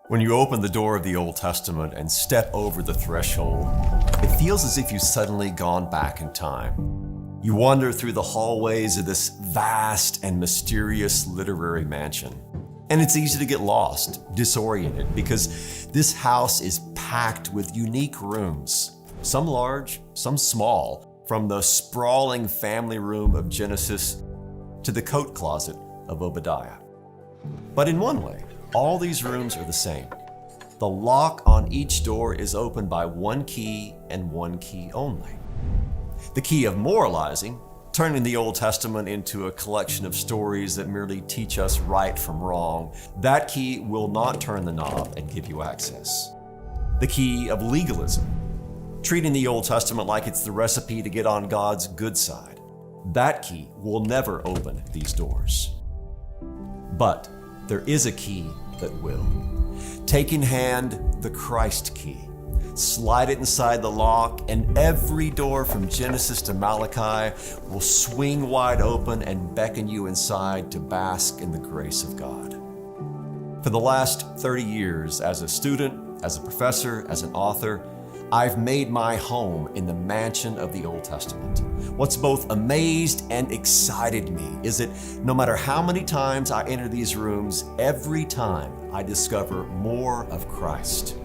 When you open the door of the Old Testament and step over the threshold, it feels as if you've suddenly gone back in time. You wander through the hallways of this vast and mysterious literary mansion. And it's easy to get lost, disoriented, because this house is packed with unique rooms, some large, some small, from the sprawling family room of Genesis to the coat closet of Obadiah. But in one way, all these rooms are the same. The lock on each door is opened by one key and one key only. The key of moralizing, turning the Old Testament into a collection of stories that merely teach us right from wrong, that key will not turn the knob and give you access. The key of legalism, treating the Old Testament like it's the recipe to get on God's good side, that key will never open these doors. But there is a key that will. Take in hand the Christ key. Slide it inside the lock, and every door from Genesis to Malachi will swing wide open and beckon you inside to bask in the grace of God. For the last 30 years, as a student, as a professor, as an author, I've made my home in the mansion of the Old Testament. What's both amazed and excited me is that no matter how many times I enter these rooms, every time I discover more of Christ.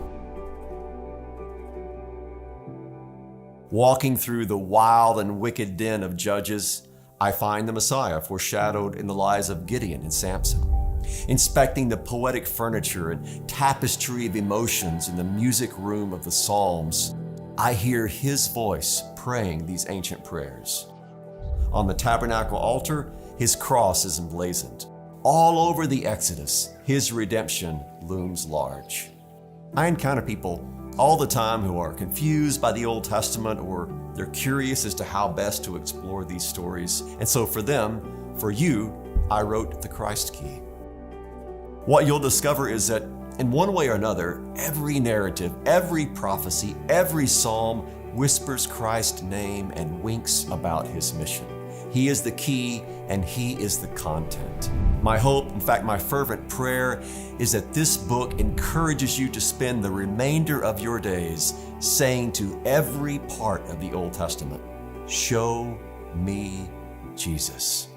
Walking through the wild and wicked den of Judges, I find the Messiah foreshadowed in the lives of Gideon and Samson. Inspecting the poetic furniture and tapestry of emotions in the music room of the Psalms, I hear his voice praying these ancient prayers. On the tabernacle altar, his cross is emblazoned. All over the Exodus, his redemption looms large. I encounter people all the time who are confused by the Old Testament, or they're curious as to how best to explore these stories. And so for them, for you, I wrote the Christ Key. What you'll discover is that in one way or another, every narrative, every prophecy, every psalm whispers Christ's name and winks about his mission. He is the key and he is the content. My hope, in fact, my fervent prayer, is that this book encourages you to spend the remainder of your days saying to every part of the Old Testament, "Show me Jesus."